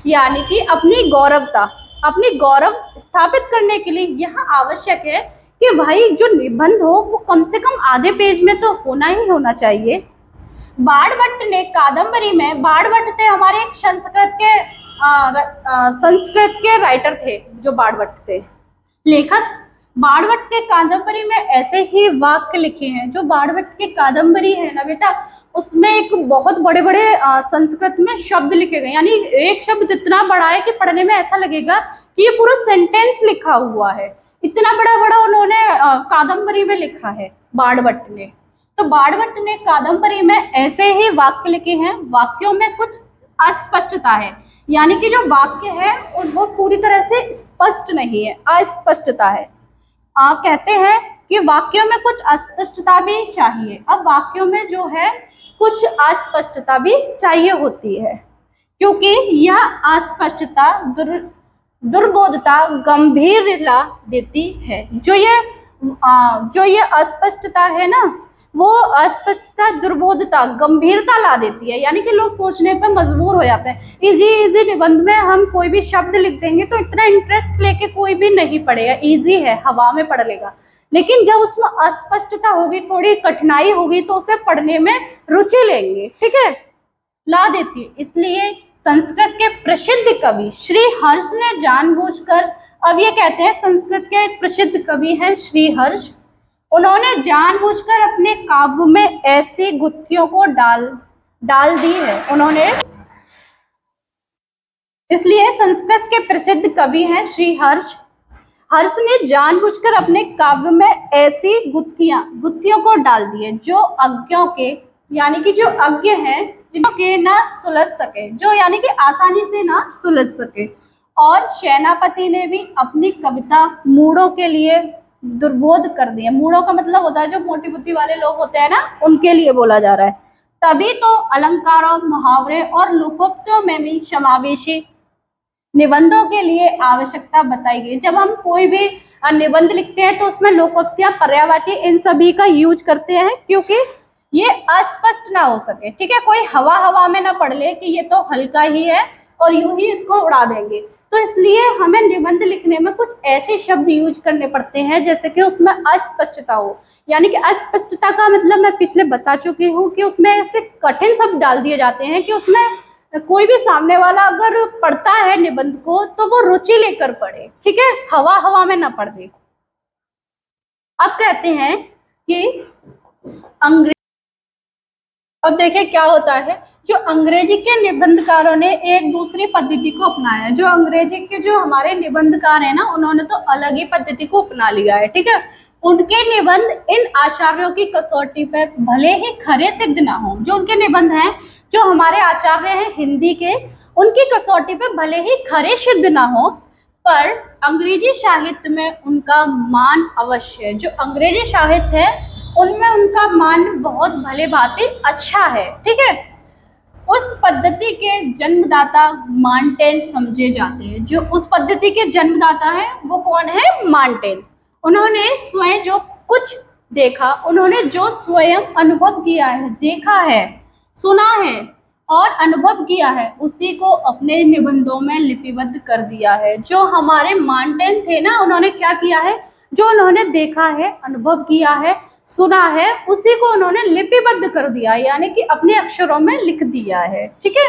यानी कि अपनी गौरव स्थापित करने के लिए यह आवश्यक है कि भाई जो निबंध हो वो कम से कम आधे पेज में तो होना ही होना चाहिए। बाणभट्ट ने कादम्बरी में, बाणभट्ट थे हमारे एक संस्कृत के राइटर थे, जो बाणभट्ट थे लेखक। बाणभट्ट के कादम्बरी में ऐसे ही वाक्य लिखे हैं, जो बाणभट्ट की कादम्बरी है ना बेटा, उसमें एक बहुत बड़े बड़े संस्कृत में शब्द लिखे गए, यानी एक शब्द इतना बड़ा है कि पढ़ने में ऐसा लगेगा कि ये पूरा सेंटेंस लिखा हुआ है, इतना बड़ा बड़ा उन्होंने कादम्बरी में लिखा है बाणभट्ट ने। तो बाणभट्ट ने कादम्बरी में ऐसे ही वाक्य लिखे हैं, वाक्यों में कुछ अस्पष्टता है, यानी कि जो वाक्य है वो पूरी तरह से स्पष्ट नहीं है, अस्पष्टता है। आप कहते हैं कि वाक्यों में कुछ अस्पष्टता भी चाहिए। अब वाक्यों में जो है कुछ अस्पष्टता भी चाहिए होती है, क्योंकि यह अस्पष्टता दुर्बोधता गंभीर ला देती है। जो ये अस्पष्टता है ना, वो अस्पष्टता दुर्बोधता गंभीरता ला देती है, यानी कि लोग सोचने पर मजबूर हो जाते हैं। इजी निबंध में हम कोई भी शब्द लिख देंगे तो इतना इंटरेस्ट लेके कोई भी नहीं पढ़ेगा, इजी है, हवा में पढ़ लेगा। लेकिन जब उसमें अस्पष्टता होगी, थोड़ी कठिनाई होगी, तो उसे पढ़ने में रुचि लेंगे, ठीक है, ला देती है। इसलिए संस्कृत के प्रसिद्ध कवि श्री हर्ष ने जानबूझकर, अब ये कहते हैं संस्कृत के एक प्रसिद्ध कवि हैं श्री हर्ष, उन्होंने जानबूझकर अपने काव्य में ऐसी गुत्थियों को डाल दी है उन्होंने। इसलिए संस्कृत के प्रसिद्ध कवि हैं श्री हर्ष ने जानबूझकर अपने काव्य में ऐसी गुत्थियों को डाल दी है जो अज्ञों के, यानी कि जो अज्ञ हैं, जिनके ना सुलझ सके, जो यानी कि आसानी से ना सुलझ सके। और सेनापति ने भी अपनी कविता मूढ़ों के लिए दुर्बोध कर दिया। मूढ़ों का मतलब होता है जो मोटी बुद्धि वाले लोग होते हैं ना, उनके लिए बोला जा रहा है। तभी तो अलंकारों, मुहावरे और लोकोक्तियों में भी समावेशी निबंधों के लिए आवश्यकता बताई गई। जब हम कोई भी निबंध लिखते हैं तो उसमें लोकोक्तियां, पर्यायवाची, इन सभी का यूज करते हैं, क्योंकि ये अस्पष्ट ना हो सके, ठीक है, कोई हवा में ना पढ़ ले कि ये तो हल्का ही है और यूं ही इसको उड़ा देंगे। तो इसलिए हमें निबंध लिखने में कुछ ऐसे शब्द यूज करने पड़ते हैं जैसे कि उसमें अस्पष्टता हो। यानी कि अस्पष्टता का मतलब मैं पिछले बता चुकी हूँ कि उसमें ऐसे कठिन शब्द डाल दिए जाते हैं कि उसमें कोई भी सामने वाला अगर पढ़ता है निबंध को तो वो रुचि लेकर पढ़े, ठीक है, हवा में ना पढ़ दे। अब कहते हैं कि अंग्रेजी, अब देखिए क्या होता है, जो अंग्रेजी के निबंधकारों ने एक दूसरी पद्धति को अपनाया है। जो अंग्रेजी के जो हमारे निबंधकार हैं ना, उन्होंने तो अलग ही पद्धति को अपना लिया है, ठीक है। उनके निबंध इन आचार्यों की कसौटी पर भले ही खरे सिद्ध ना हो, जो उनके निबंध हैं, जो हमारे आचार्य हैं हिंदी के, उनकी कसौटी पर भले ही खरे सिद्ध ना हो, पर अंग्रेजी साहित्य में उनका मान अवश्य है। जो अंग्रेजी साहित्य है उनमें उनका मान बहुत भले भांति अच्छा है, ठीक है। उस पद्धति के जन्मदाता मार्टेन समझे जाते हैं। जो उस पद्धति के जन्मदाता हैं वो कौन है? मार्टेन। उन्होंने स्वयं जो कुछ देखा, उन्होंने जो स्वयं अनुभव किया है, देखा है, सुना है और अनुभव किया है, उसी को अपने निबंधों में लिपिबद्ध कर दिया है। जो हमारे माउंटेन थे ना, उन्होंने क्या किया है, जो उन्होंने देखा है, अनुभव किया है, सुना है, उसी को उन्होंने लिपिबद्ध कर दिया, यानी कि अपने अक्षरों में लिख दिया है। ठीक है।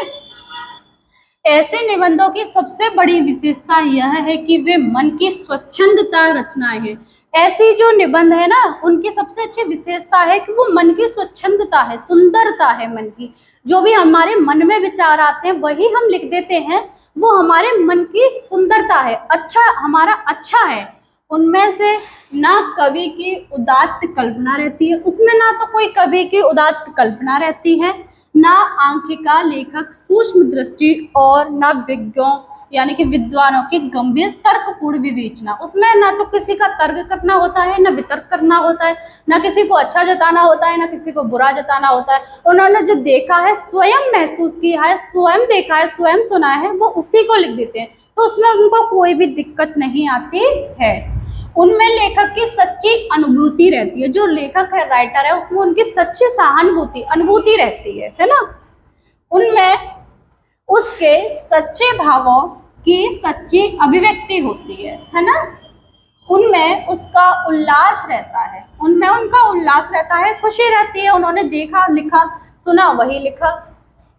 ऐसे निबंधों की सबसे बड़ी विशेषता यह है कि वे मन की स्वच्छंदता रचनाएं हैं। ऐसी जो निबंध है ना, उनकी सबसे अच्छी विशेषता है कि वो मन की स्वच्छंदता है, सुंदरता है मन की। जो भी हमारे मन में विचार आते हैं वही हम लिख देते हैं, वो हमारे मन की सुंदरता है, अच्छा, हमारा अच्छा है। उनमें से ना कवि की उदात्त कल्पना रहती है, उसमें ना तो कोई कवि की उदात्त कल्पना रहती है, ना आंकिका लेखक सूक्ष्म दृष्टि, और ना विज्ञों यानी कि विद्वानों की गंभीर तर्कपूर्ण विवेचना। उसमें ना तो किसी का तर्क करना होता है, ना वितर्क करना होता है, ना किसी को अच्छा जताना होता है, ना किसी को बुरा जताना होता है। उन्होंने जो देखा है, स्वयं महसूस किया है, स्वयं देखा है, स्वयं सुना है, वो उसी को लिख देते हैं, तो उसमें उनको कोई भी दिक्कत नहीं आती है। उनमें लेखक की सच्ची अनुभूति रहती है, जो लेखक है, राइटर है, उसमें उनकी सच्ची सहानुभूति, अनुभूति रहती है ना। उनमें उसके सच्चे भावों की सच्ची अभिव्यक्ति होती है ना। उनमें उसका उल्लास रहता है, उनमें उनका उल्लास रहता है, खुशी रहती है। उन्होंने देखा, लिखा, सुना, वही लिखा।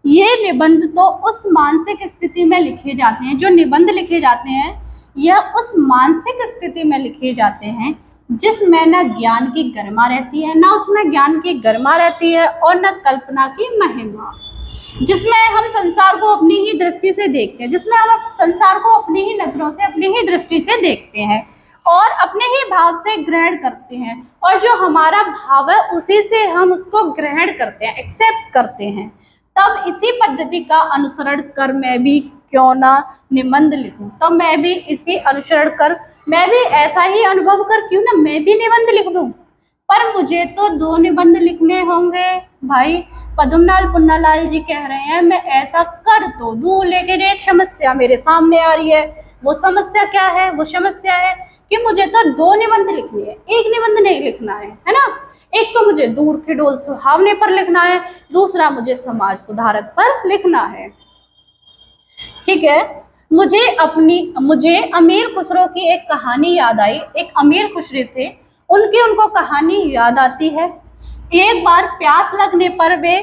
ये निबंध तो उस मानसिक स्थिति में लिखे जाते हैं, जो निबंध लिखे जाते हैं, यह उस मानसिक स्थिति में लिखे जाते हैं जिसमें न ज्ञान की गरिमा रहती है, ना उसमें ज्ञान की गरिमा रहती है, और न कल्पना की महिमा। जिसमें हम संसार को अपनी ही दृष्टि से देखते हैं, जिसमें हम संसार को अपनी ही नजरों से, अपनी ही दृष्टि से देखते हैं और अपने ही भाव से ग्रहण करते हैं, और जो हमारा भाव है उसी से हम उसको ग्रहण करते हैं, एक्सेप्ट करते हैं। तब इसी पद्धति का अनुसरण कर मैं भी क्यों ना निबंध लिखूं, तब मैं भी इसी अनुसरण कर, मैं भी ऐसा ही अनुभव कर क्यों ना मैं भी निबंध लिख दूं। पर मुझे तो 2 निबंध लिखने होंगे भाई। पद्मलाल पुन्नालाल जी कह रहे हैं मैं ऐसा कर तो दूं, लेकिन एक समस्या मेरे सामने आ रही है। वो समस्या क्या है? वो समस्या है कि मुझे तो 2 निबंध लिखने हैं, एक निबंध नहीं लिखना है ना। एक तो मुझे दूर के डोल सुहावने पर लिखना है, दूसरा मुझे समाज सुधारक पर लिखना है। ठीक है। मुझे अमीर खुसरो की एक कहानी याद आई। एक अमीर खुसरो थे, उनको कहानी याद आती है। एक बार प्यास लगने पर वे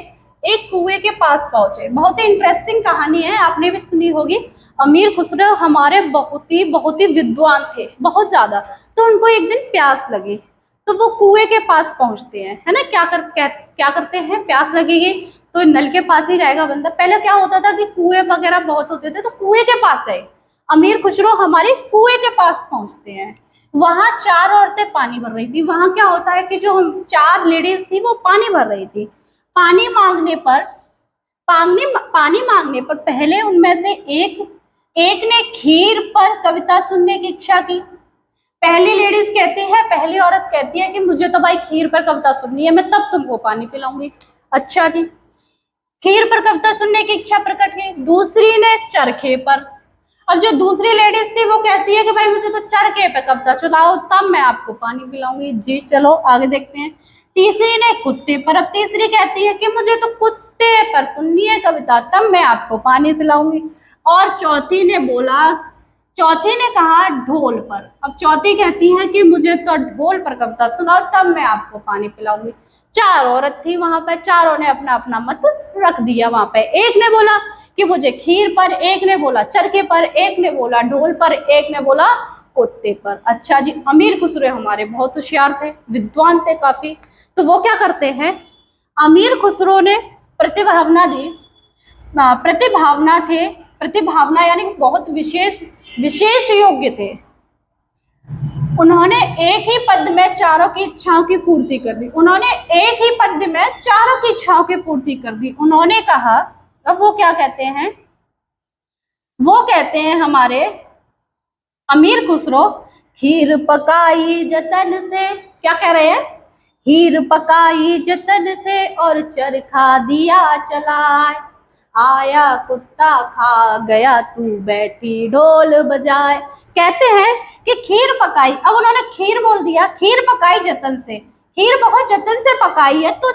एक कुएं के पास पहुंचे। बहुत ही इंटरेस्टिंग कहानी है, आपने भी सुनी होगी। अमीर खुसरो हमारे बहुत ही विद्वान थे, बहुत ज्यादा। तो उनको एक दिन प्यास लगी, तो वो कुएं के पास पहुंचते हैं, है ना। क्या करते हैं, प्यास लगेगी तो नल के पास ही जाएगा बंदा। पहले क्या होता था कि कुएं वगैरह बहुत होते थे, तो कुएं के पास गए। अमीर खुसरो हमारे कुएं के पास पहुंचते हैं। वहां 4 औरतें पानी भर रही थी। वहां क्या होता है कि जो हम 4 लेडीज थी वो पानी भर रही थी। पानी मांगने पर पानी मांगने पर पहले उनमें से एक ने खीर पर कविता सुनने की इच्छा की। पहली लेडीज कहती है, पहली औरत कहती है कि मुझे तो भाई खीर पर कविता सुननी है, मैं तब तुमको पानी पिलाऊंगी। अच्छा जी, खीर पर कविता सुनने की इच्छा प्रकट की। दूसरी ने चरखे पर। अब जो दूसरी लेडीज थी वो कहती है कि भाई मुझे तो चरखे पे कविता सुनाओ, तब मैं आपको पानी पिलाऊंगी। जी चलो आगे देखते हैं। तीसरी ने कुत्ते पर। अब तीसरी कहती है कि मुझे तो कुत्ते पर सुननी है कविता, तब मैं आपको पानी पिलाऊंगी। और चौथी ने कहा ढोल पर। अब चौथी कहती है कि मुझे तो ढोल पर कविता सुनाओ, तब मैं आपको पानी पिलाऊंगी। 4 औरत थी वहां पर, चारों ने अपना अपना मत रख दिया वहां पे। एक ने बोला कि मुझे खीर पर, एक ने बोला चरखे पर, एक ने बोला ढोल पर, एक ने बोला कुत्ते पर। अच्छा जी, अमीर खुसरो हमारे बहुत होशियार थे, विद्वान थे काफी। तो वो क्या करते हैं, अमीर खुसरो ने प्रतिभावना दी, प्रतिभावना यानी बहुत विशेष योग्य थे। उन्होंने एक ही पद में चारों की इच्छाओं की पूर्ति कर दी। उन्होंने एक ही पद में चारों की इच्छाओं की पूर्ति कर दी। उन्होंने कहा, अब वो क्या कहते हैं, वो कहते हैं हमारे अमीर खुसरो, खीर पकाई जतन से। क्या कह रहे हैं, खीर पकाई जतन से और चरखा दिया चलाए, आया कुत्ता खा गया तू बैठी ढोल बजाए। कहते हैं कि खीर पकाई, अब उन्होंने खीर बोल दिया, खीर पकाई जतन से, खीर बहुत जतन से पकाई है तो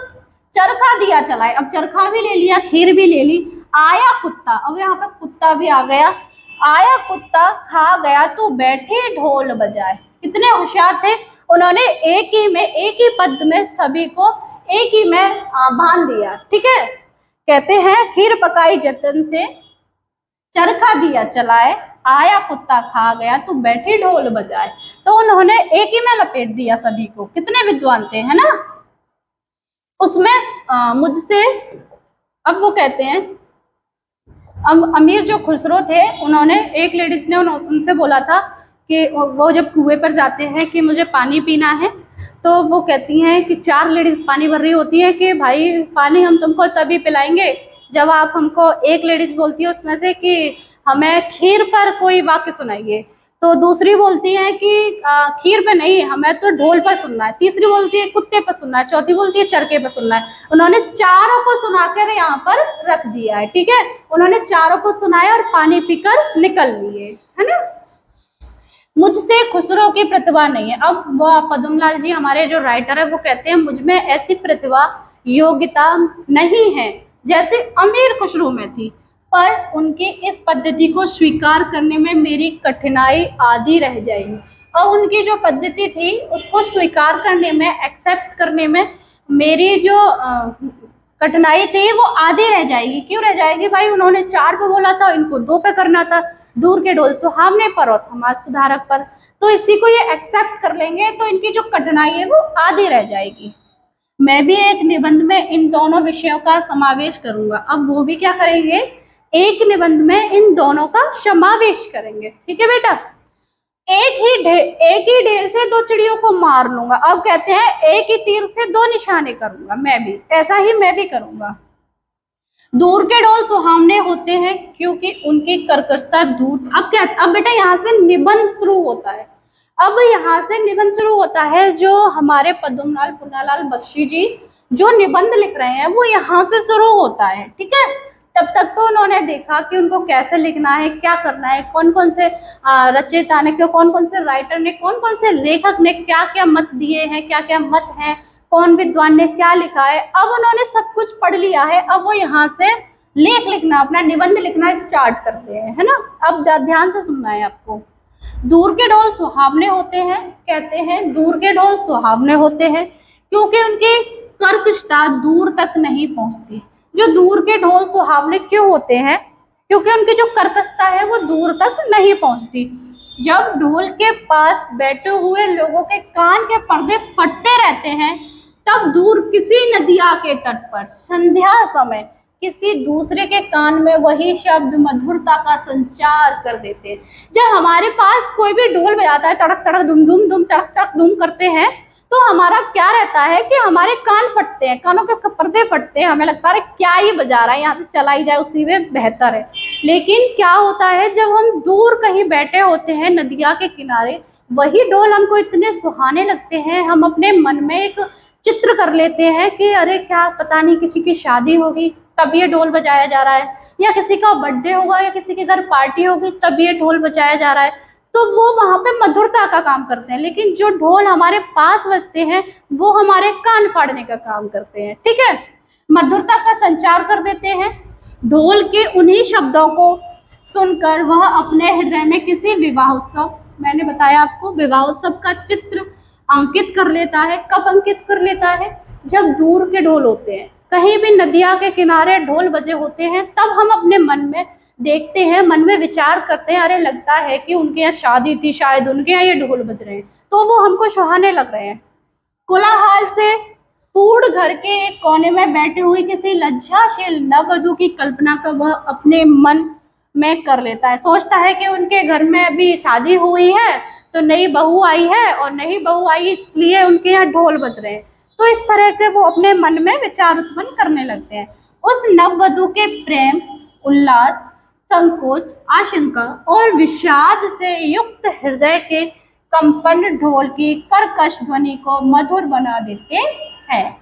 चरखा दिया चलाए, अब चरखा भी ले लिया, खीर भी ले ली। आया कुत्ता, अब यहाँ पे कुत्ता भी आ गया, आया कुत्ता खा गया तो बैठे ढोल बजाए। कितने होशियार थे, उन्होंने एक ही में, एक ही पद में सभी को एक ही में बांध दिया। ठीक है, कहते हैं खीर पकाई जतन से, चरखा दिया चलाए, आया कुत्ता खा गया तो बैठे ढोल बजाए। तो उन्होंने एक ही में लपेट दिया सभी को। कितने विद्वान थे, है ना। उसमें मुझसे, अब वो कहते हैं, अब अमीर जो खुसरो थे, उन्होंने, एक लेडीज ने उनसे बोला था कि वो जब कुएं पर जाते हैं कि मुझे पानी पीना है, तो वो कहती हैं कि 4 लेडीज पानी भर रही होती है कि भाई पानी हम तुमको तभी पिलाएंगे जब आप हमको, एक लेडीज बोलती है उसमें से कि हमें खीर पर कोई वाक्य सुनाइए, तो दूसरी बोलती है कि खीर पे नहीं, हमें तो ढोल पर सुनना है, तीसरी बोलती है कुत्ते पर सुनना है, चौथी बोलती है चरखे पर सुनना है। उन्होंने चारों को सुनाकर यहाँ पर रख दिया है। ठीक है, उन्होंने चारों को सुनाया और पानी पीकर निकल लिए, है ना। मुझसे खुसरो की प्रतिभा नहीं है। अब वो पद्मलाल जी हमारे जो राइटर है वो कहते हैं मुझ में ऐसी प्रतिभा योग्यता नहीं है जैसे अमीर खुसरो में थी, पर उनकी इस पद्धति को स्वीकार करने में मेरी कठिनाई आधी रह जाएगी। और उनकी जो पद्धति थी उसको स्वीकार करने में, एक्सेप्ट करने में मेरी जो कठिनाई थी वो आधी रह जाएगी। क्यों रह जाएगी भाई, उन्होंने 4 पे बोला था, इनको 2 पे करना था, दूर के ढोल सुहावने पर और समाज सुधारक पर, तो इसी को ये एक्सेप्ट कर लेंगे तो इनकी जो कठिनाई है वो आधी रह जाएगी। मैं भी एक निबंध में इन दोनों विषयों का समावेश करूंगा। अब वो भी क्या करेंगे, एक निबंध में इन दोनों का समावेश करेंगे। ठीक है बेटा, एक ही ढेल से 2 चिड़ियों को मार लूंगा। अब कहते हैं एक ही तीर से 2 निशाने करूंगा, मैं भी ऐसा ही मैं भी करूंगा। दूर के ढोल सुहावने होते हैं क्योंकि उनकी कर्कशता दूर। अब क्या, अब बेटा यहाँ से निबंध शुरू होता है। अब यहाँ से निबंध शुरू होता है, जो हमारे पद्मलाल पुन्नालाल बख्शी जी जो निबंध लिख रहे हैं वो यहाँ से शुरू होता है। ठीक है, तब तक तो उन्होंने देखा कि उनको कैसे लिखना है, क्या करना है, कौन कौन से रचयिता ने, कौन कौन से राइटर ने, कौन कौन से लेखक ने क्या क्या मत दिए हैं, क्या क्या मत हैं, कौन विद्वान ने क्या लिखा है। अब उन्होंने सब कुछ पढ़ लिया है, अब वो यहाँ से लेख लिखना, अपना निबंध लिखना स्टार्ट करते हैं, है ना। अब ध्यान से सुनना है आपको। दूर के ढोल सुहावने होते हैं, कहते हैं दूर के ढोल सुहावने होते हैं क्योंकि उनकी कर्कशता दूर तक नहीं पहुंचती। जो दूर के ढोल सुहावने क्यों होते हैं, क्योंकि उनकी जो कर्कशता है वो दूर तक नहीं पहुंचती। जब ढोल के पास बैठे हुए लोगों के कान के पर्दे फटते रहते हैं, तब दूर किसी नदिया के तट पर संध्या समय किसी दूसरे के कान में वही शब्द मधुरता का संचार कर देते हैं। जब हमारे पास कोई भी ढोल बजाता है, तड़क तड़क दुम दुम दुम, तड़क तड़क दुम करते हैं, तो हमारा क्या रहता है कि हमारे कान फटते हैं, कानों के पर्दे फटते हैं, हमें लगता है क्या ही बजा रहा है, यहाँ से चला ही जाए, उसी में बेहतर है। लेकिन क्या होता है, जब हम दूर कहीं बैठे होते हैं नदिया के किनारे, वही ढोल हमको इतने सुहाने लगते हैं, हम अपने मन में एक चित्र कर लेते हैं कि अरे क्या पता नहीं किसी की शादी होगी तब ये ढोल बजाया जा रहा है, या किसी का बर्थडे होगा या किसी के घर पार्टी होगी तब ये ढोल बजाया जा रहा है, तो वो वहां पे मधुरता का काम करते हैं। लेकिन जो ढोल हमारे पास बजते हैं वो हमारे कान फाड़ने का काम करते हैं। ठीक है, मधुरता का संचार कर देते हैं। ढोल के उन्हीं शब्दों को सुनकर वह अपने हृदय में किसी विवाह उत्सव, मैंने बताया आपको, विवाह उत्सव का चित्र अंकित कर लेता है। कब अंकित कर लेता है, जब दूर के ढोल होते हैं, कहीं भी नदिया के किनारे ढोल बजे होते हैं, तब हम अपने मन में देखते हैं, मन में विचार करते हैं, अरे लगता है कि उनके यहाँ शादी थी, शायद उनके यहाँ ये ढोल बज रहे हैं, तो वो हमको सुहाने लग रहे हैं। कोलाहल से पूर्ण घर के एक कोने में बैठी हुई किसी लज्जाशील नववधू की कल्पना का वह अपने मन में कर लेता है। सोचता है कि उनके घर में अभी शादी हुई है, तो नई बहू आई है, और नई बहू आई इसलिए उनके यहाँ ढोल बज रहे हैं। तो इस तरह के वो अपने मन में विचार उत्पन्न करने लगते हैं। उस नववधू के प्रेम, उल्लास, संकोच, आशंका और विषाद से युक्त हृदय के कंपन ढोल की कर्कश ध्वनि को मधुर बना देते हैं,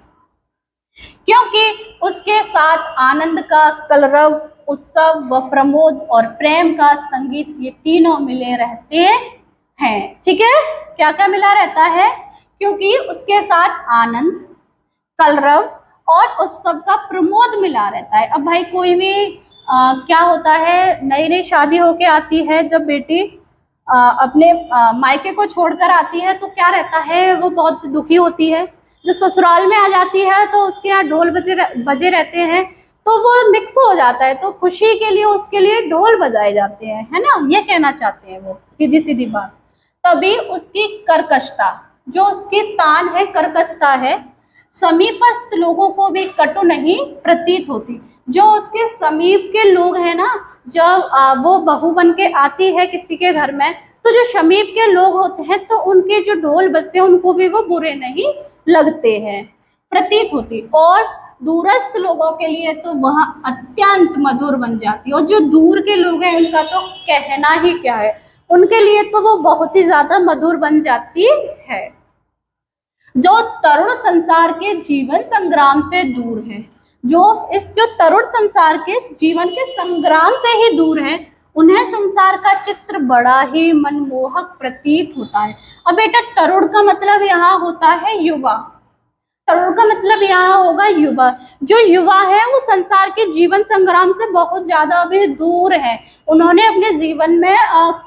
क्योंकि उसके साथ आनंद का कलरव, उत्सव व प्रमोद और प्रेम का संगीत, ये तीनों मिले रहते हैं। ठीक है, क्या क्या मिला रहता है, क्योंकि उसके साथ आनंद, कलरव और उत्सव का प्रमोद मिला रहता है। अब भाई कोई भी क्या होता है, नई नई शादी होके आती है, जब बेटी अपने मायके को छोड़कर आती है तो क्या रहता है, वो बहुत दुखी होती है। जब ससुराल में आ जाती है तो उसके यहाँ ढोल बजे रहते हैं, तो वो मिक्स हो जाता है, तो खुशी के लिए उसके लिए ढोल बजाए जाते हैं, है ना, ये कहना चाहते हैं वो, सीधी सीधी बात। तभी उसकी कर्कशता, जो उसकी तान है, कर्कशता है, समीपस्थ लोगों को भी कटु नहीं प्रतीत होती। जो उसके समीप के लोग हैं ना, जब वो बहू बन के आती है किसी के घर में, तो जो समीप के लोग होते हैं तो उनके जो ढोल बजते हैं उनको भी वो बुरे नहीं लगते हैं, प्रतीत होती। और दूरस्थ लोगों के लिए तो वह अत्यंत मधुर बन जाती है, और जो दूर के लोग हैं उनका तो कहना ही क्या है, उनके लिए तो वो बहुत ही ज्यादा मधुर बन जाती है। जो तरुण संसार के जीवन संग्राम से दूर है, जो तरुण संसार के जीवन के संग्राम से ही दूर है, उन्हें संसार का चित्र बड़ा ही मनमोहक प्रतीत होता है। अब बेटा तरुण का मतलब यहाँ होता है युवा, तरुण का मतलब यहाँ होगा युवा। जो युवा है वो संसार के जीवन संग्राम से बहुत ज्यादा अभी दूर है। उन्होंने अपने जीवन में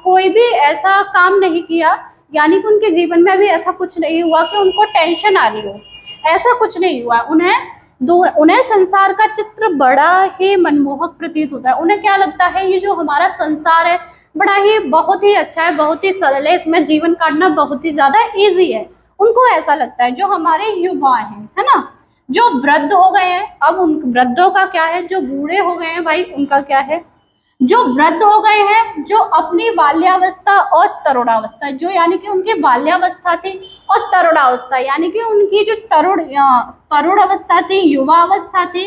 कोई भी ऐसा काम नहीं किया, यानी कि उनके जीवन में अभी ऐसा कुछ नहीं हुआ कि उनको टेंशन आ रही हो, ऐसा कुछ नहीं हुआ। उन्हें संसार का चित्र बड़ा ही मनमोहक प्रतीत होता है। उन्हें क्या लगता है, ये जो हमारा संसार है बड़ा ही बहुत ही अच्छा है, बहुत ही सरल है, इसमें जीवन काटना बहुत ही ज्यादा ईजी है, उनको ऐसा लगता है। जो हमारे युवा हैं, है ना, जो वृद्ध हो गए हैं, अब उन वृद्धों का क्या है, जो बूढ़े हो गए हैं भाई उनका क्या है, जो वृद्ध हो गए हैं, जो अपनी बाल्यावस्था और तरुणावस्था, जो यानी कि उनकी बाल्यावस्था थी और तरुणावस्था, यानी कि उनकी जो तरुण अवस्था थी, युवा अवस्था थी,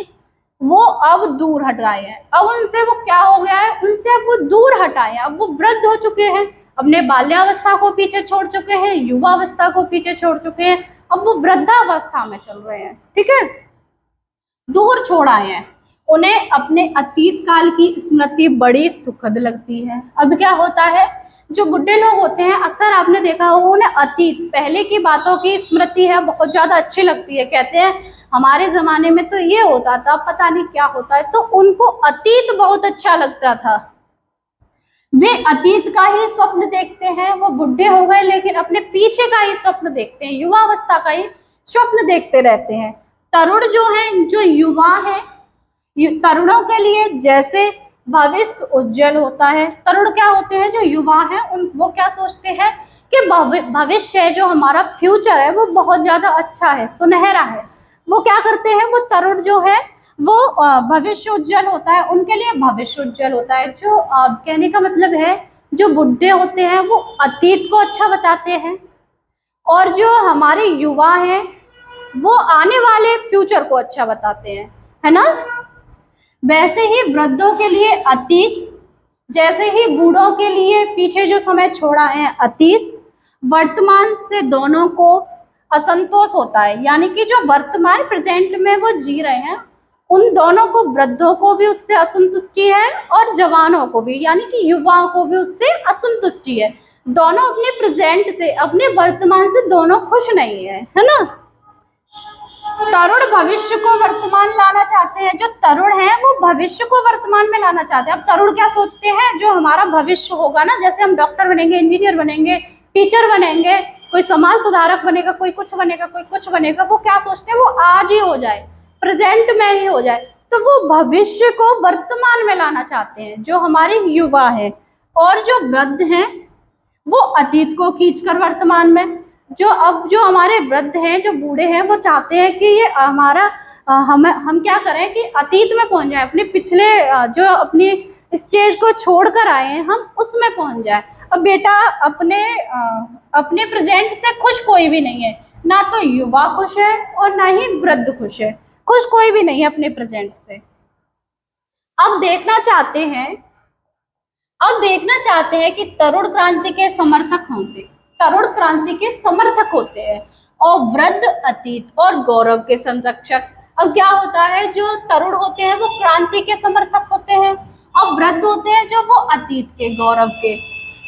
वो अब दूर हट गए हैं। अब उनसे वो क्या हो गया है, उनसे अब वो दूर हटाए हैं, अब वो वृद्ध हो चुके हैं, अपने बाल्यावस्था को पीछे छोड़ चुके हैं, युवावस्था को पीछे छोड़ चुके हैं, अब वो वृद्धावस्था में चल रहे हैं। ठीक है, दूर छोड़ आए हैं। उन्हें अपने अतीत काल की स्मृति बड़ी सुखद लगती है। अब क्या होता है, जो बुढ़े लोग होते हैं अक्सर आपने देखा हो, उन्हें अतीत पहले की बातों की स्मृति है बहुत ज्यादा अच्छी लगती है, कहते हैं हमारे जमाने में तो ये होता था, पता नहीं क्या होता है, तो उनको अतीत बहुत अच्छा लगता था। वे अतीत का ही स्वप्न देखते हैं। वो बुढ़े हो गए लेकिन अपने पीछे का ही स्वप्न देखते हैं, युवावस्था का ही स्वप्न देखते रहते हैं। तरुण जो है, जो युवा है, तरुणों के लिए जैसे भविष्य उज्जवल होता है। तरुण क्या होते हैं, जो युवा हैं, उन वो क्या सोचते हैं कि भविष्य है, जो हमारा फ्यूचर है वो बहुत ज्यादा अच्छा है, सुनहरा है। वो क्या करते हैं, वो तरुण जो है वो भविष्य उज्जवल होता है, उनके लिए भविष्य उज्जवल होता है। जो कहने का मतलब है, जो बुढ़े होते हैं वो अतीत को अच्छा बताते हैं, और जो हमारे युवा हैं वो आने वाले फ्यूचर को अच्छा बताते हैं, है ना। वैसे ही वृद्धों के लिए अतीत, जैसे ही बूढ़ों के लिए पीछे जो समय छोड़ा है अतीत, वर्तमान से दोनों को असंतोष होता है। यानी कि जो वर्तमान प्रेजेंट में वो जी रहे हैं, उन दोनों को, वृद्धों को भी उससे असंतुष्टि है और जवानों को भी, यानी कि युवाओं को भी उससे असंतुष्टि है। दोनों अपने प्रेजेंट से, अपने वर्तमान से दोनों खुश नहीं है ना। तरुण भविष्य को वर्तमान लाना चाहते हैं, जो तरुण हैं वो भविष्य को वर्तमान में लाना चाहते हैं। अब तरुण क्या सोचते हैं, जो हमारा भविष्य होगा ना, जैसे हम डॉक्टर बनेंगे, इंजीनियर बनेंगे, टीचर बनेंगे, कोई समाज सुधारक बनेगा, कोई कुछ बनेगा, कोई कुछ बनेगा, वो क्या सोचते हैं, वो आज ही हो जाए, प्रेजेंट में ही हो जाए। तो वो भविष्य को वर्तमान में लाना चाहते हैं, जो हमारे युवा है। और जो वृद्ध हैं वो अतीत को खींचकर वर्तमान में, जो हमारे वृद्ध हैं, जो बूढ़े हैं, वो चाहते हैं कि ये हमारा हम क्या करें कि अतीत में पहुंच जाए, अपने पिछले जो अपनी स्टेज को छोड़कर आए हैं हम उसमें पहुंच जाए। अब बेटा अपने प्रेजेंट से खुश कोई भी नहीं है, ना तो युवा खुश है और ना ही वृद्ध खुश है, खुश कोई भी नहीं है अपने प्रेजेंट से। अब देखना चाहते हैं कि तरुण क्रांति के समर्थक होते हैं और वृद्ध अतीत और गौरव के संरक्षक। अब क्या होता है, जो तरुण होते हैं वो क्रांति के समर्थक होते हैं और वृद्ध होते हैं जो वो अतीत के, गौरव के।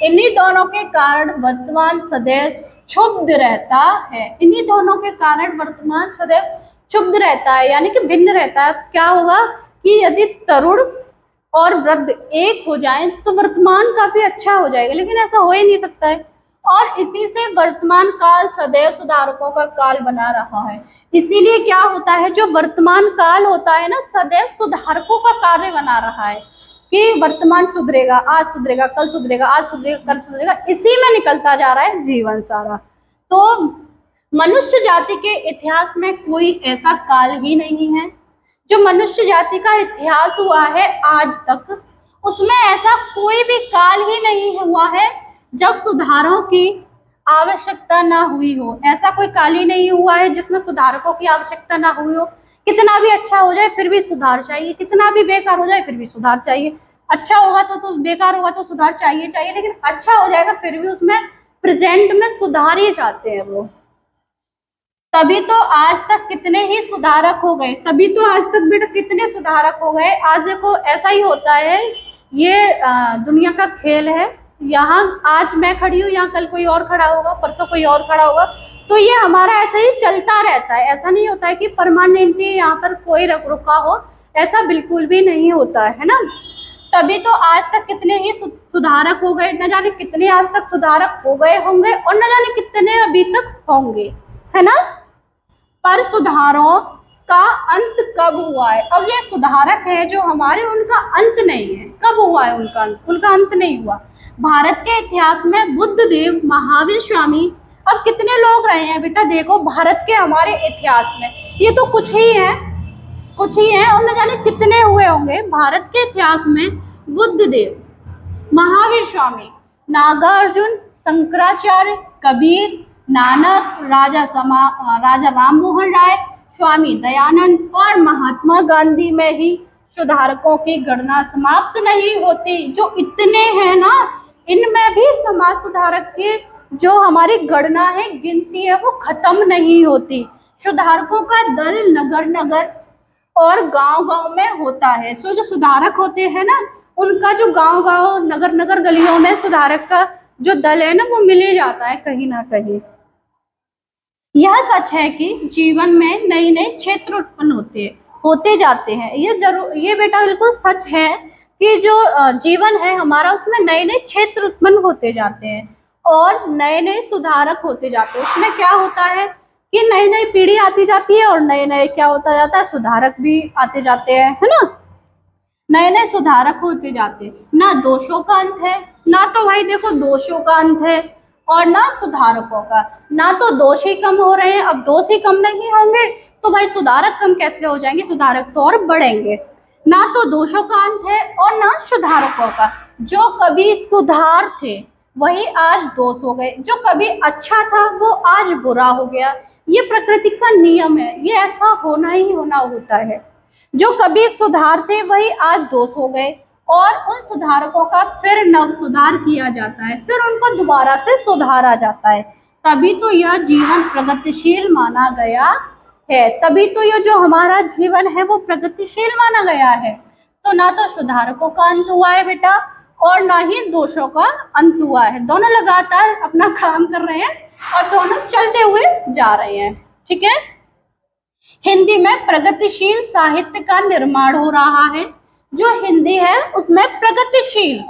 इन्हीं दोनों के कारण वर्तमान सदैव क्षुब्ध रहता है। इन्हीं दोनों के कारण वर्तमान सदैव क्षुब्ध रहता है, यानी कि भिन्न रहता है। क्या होगा कि यदि तरुण और वृद्ध एक हो जाएं तो वर्तमान काफी अच्छा हो जाएगा, लेकिन ऐसा हो ही नहीं सकता है। और इसी से वर्तमान काल सदैव सुधारकों का काल बना रहा है। इसीलिए क्या होता है, जो वर्तमान काल होता है ना, सदैव सुधारकों का कार्य बना रहा है कि वर्तमान सुधरेगा, आज सुधरेगा, कल सुधरेगा, आज सुधरेगा, कल सुधरेगा, इसी में निकलता जा रहा है जीवन सारा। तो मनुष्य जाति के इतिहास में कोई ऐसा काल ही नहीं है, जो मनुष्य जाति का इतिहास हुआ है आज तक, उसमें ऐसा कोई भी काल ही नहीं हुआ है जब सुधारों की आवश्यकता ना हुई हो। ऐसा कोई काल ही नहीं हुआ है जिसमें सुधारकों की आवश्यकता ना हुई हो। कितना भी अच्छा हो जाए फिर भी सुधार चाहिए, कितना भी बेकार हो जाए फिर भी सुधार चाहिए। अच्छा होगा तो बेकार होगा तो सुधार चाहिए चाहिए, लेकिन अच्छा हो जाएगा फिर भी उसमें प्रेजेंट में सुधार ही चाहते हैं वो। तभी तो आज तक कितने ही सुधारक हो गए, तभी तो आज तक बेटा कितने सुधारक हो गए। आज देखो ऐसा ही होता है, ये दुनिया का खेल है। यहाँ आज मैं खड़ी हूँ, यहाँ कल कोई और खड़ा होगा, परसों कोई और खड़ा होगा, तो ये हमारा ऐसा ही चलता रहता है। ऐसा नहीं होता है कि परमानेंटली यहाँ पर कोई रुका हो, ऐसा बिल्कुल भी नहीं होता है ना। तभी तो आज तक कितने ही सुधारक हो गए, न जाने कितने आज तक सुधारक हो गए होंगे और न जाने कितने अभी तक होंगे, है ना। पर सुधारों का अंत कब हुआ है? अब ये सुधारक है जो हमारे, उनका अंत नहीं है। कब हुआ है उनका अंत? उनका अंत नहीं हुआ। भारत के इतिहास में बुद्ध देव, महावीर स्वामी, अब कितने लोग रहे हैं बेटा, देखो भारत के हमारे इतिहास में ये तो कुछ ही है, कुछ ही है, और न जाने कितने हुए होंगे। भारत के इतिहास में बुद्ध देव, महावीर स्वामी, नागार्जुन, शंकराचार्य, कबीर, नानक, राजा राम मोहन राय, स्वामी दयानंद और महात्मा गांधी में ही सुधारकों की गणना समाप्त नहीं होती। जो इतने हैं ना, इनमें भी समाज सुधारक की जो हमारी गणना है, गिनती है, वो खत्म नहीं होती। सुधारकों का दल नगर नगर और गांव गांव में होता है। सो जो सुधारक होते हैं ना, उनका जो गांव गांव, नगर नगर, गलियों में सुधारक का जो दल है ना, वो मिल ही जाता है कहीं ना कहीं। यह सच है कि जीवन में नए नए क्षेत्र उत्पन्न होते जाते हैं। ये बेटा बिल्कुल सच है कि जो जीवन है हमारा, उसमें नए नए क्षेत्र उत्पन्न होते जाते हैं और नए नए सुधारक होते जाते हैं। उसमें क्या होता है कि नई नई पीढ़ी आती जाती है और नए नए क्या होता जाता है, सुधारक भी आते जाते हैं, है ना। नए नए सुधारक होते जाते हैं। ना दोषों का अंत है, ना तो भाई देखो दोषों का अंत है, और ना सुधारकों का। ना तो दोष ही कम हो रहे हैं, अब दोष ही कम नहीं होंगे तो भाई सुधारक कम कैसे हो जाएंगे, सुधारक तो और बढ़ेंगे। ना तो दोषों का अंत है और ना सुधारकों का। जो कभी सुधार थे वही आज दोष हो गए, जो कभी अच्छा था वो आज बुरा हो गया। ये प्रकृति का नियम है, ये ऐसा होना ही होना होता है। जो कभी सुधार थे वही आज दोष हो गए और उन सुधारकों का फिर नव सुधार किया जाता है, फिर उनको दोबारा से सुधारा जाता है। तभी तो यह जीवन प्रगतिशील माना गया है। तभी तो यह जो हमारा जीवन है वो प्रगतिशील माना गया है। तो ना तो सुधारकों का अंत हुआ है बेटा, और ना ही दोषों का अंत हुआ है। दोनों लगातार अपना काम कर रहे हैं और दोनों चलते हुए जा रहे हैं, ठीक है। हिंदी में प्रगतिशील साहित्य का निर्माण हो रहा है। जो हिंदी है उसमें प्रगतिशील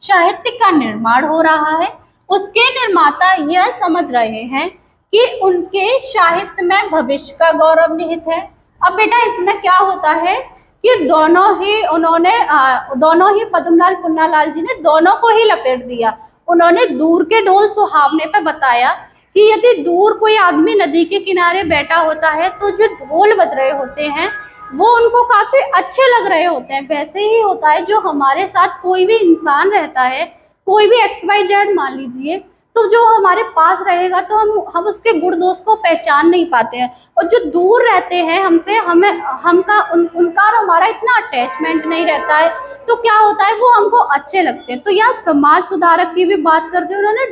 साहित्य का निर्माण हो रहा है। उसके निर्माता यह समझ रहे हैं कि उनके साहित्य में भविष्य का गौरव निहित है। अब बेटा इसमें क्या होता है कि दोनों ही पद्मलाल पुन्नालाल जी ने दोनों को ही लपेट दिया। उन्होंने दूर के ढोल सुहावने पे बताया कि यदि दूर कोई आदमी नदी के किनारे बैठा होता है तो जो ढोल बज रहे होते हैं वो उनको काफी अच्छे लग रहे होते हैं। वैसे ही होता है जो हमारे साथ कोई भी इंसान रहता है, कोई भी XYZ मान लीजिए, तो जो हमारे पास रहेगा तो हम उसके गुण दोष को पहचान नहीं पाते हैं। और जो दूर रहते हैं हमसे, उनका और हमारा इतना अटैचमेंट नहीं रहता है, तो क्या होता है वो हमको अच्छे लगते हैं। तो यहाँ समाज सुधारक की भी बात करते हैं, उन्होंने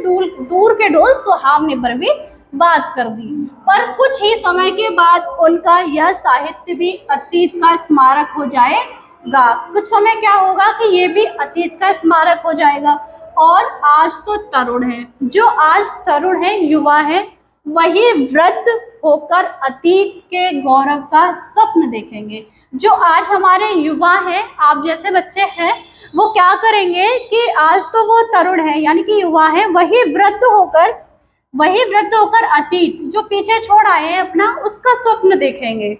दूर के ढोल सुहावने पर भी बात कर दी। पर कुछ ही समय के बाद उनका यह साहित्य भी अतीत का स्मारक हो जाएगा। कुछ समय क्या होगा कि ये भी अतीत का स्मारक हो जाएगा और आज तो तरुण है। जो आज तरुण है, युवा है, वही वृद्ध होकर अतीत के गौरव का स्वप्न देखेंगे। जो आज हमारे युवा हैं, आप जैसे बच्चे हैं, वो क्या करेंगे कि आज तो वो तरुण है यानी कि युवा है, वही वृद्ध होकर अतीत जो पीछे छोड़ आए हैं अपना, उसका स्वप्न देखेंगे।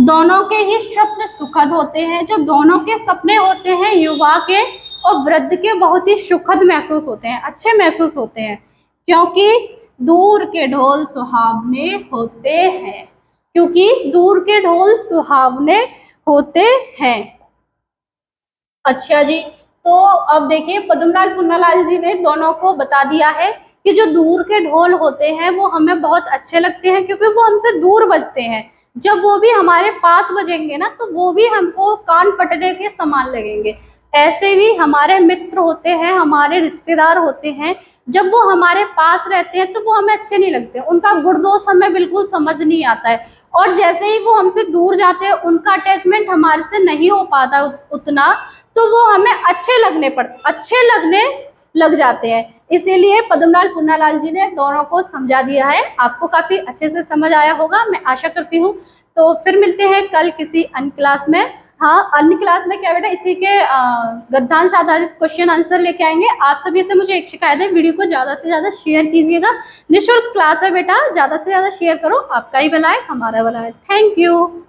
दोनों के ही स्वप्न सुखद होते हैं। जो दोनों के सपने होते हैं, युवा के और वृद्ध के, बहुत ही सुखद महसूस होते हैं, अच्छे महसूस होते हैं, क्योंकि दूर के ढोल सुहावने होते हैं। क्योंकि दूर के ढोल सुहावने होते हैं। अच्छा जी, तो अब देखिए पद्मलाल पुन्नालाल जी ने दोनों को बता दिया है कि जो दूर के ढोल होते हैं वो हमें बहुत अच्छे लगते हैं, क्योंकि वो हमसे दूर बजते हैं। जब वो भी हमारे पास बजेंगे ना, तो वो भी हमको कान फटने के समान लगेंगे। ऐसे भी हमारे मित्र होते हैं, हमारे रिश्तेदार होते हैं, जब वो हमारे पास रहते हैं तो वो हमें अच्छे नहीं लगते, उनका गुण-दोष हमें बिल्कुल समझ नहीं आता है। और जैसे ही वो हमसे दूर जाते हैं, उनका अटैचमेंट हमारे से नहीं हो पाता उतना, तो वो हमें अच्छे लगने लग जाते हैं। इसीलिए पद्मलाल पुन्नालाल जी ने दोनों को समझा दिया है। आपको काफी अच्छे से समझ आया होगा, मैं आशा करती हूँ। तो फिर मिलते हैं कल किसी अन्य क्लास में। हाँ, अन्य क्लास में क्या बेटा, इसी के गद्यांश आधारित क्वेश्चन आंसर लेके आएंगे। आप सभी से मुझे एक शिकायत है, वीडियो को ज्यादा से ज्यादा शेयर कीजिएगा। निःशुल्क क्लास है बेटा, ज्यादा से ज्यादा शेयर करो, आपका ही भला है, हमारा भला है। Thank you.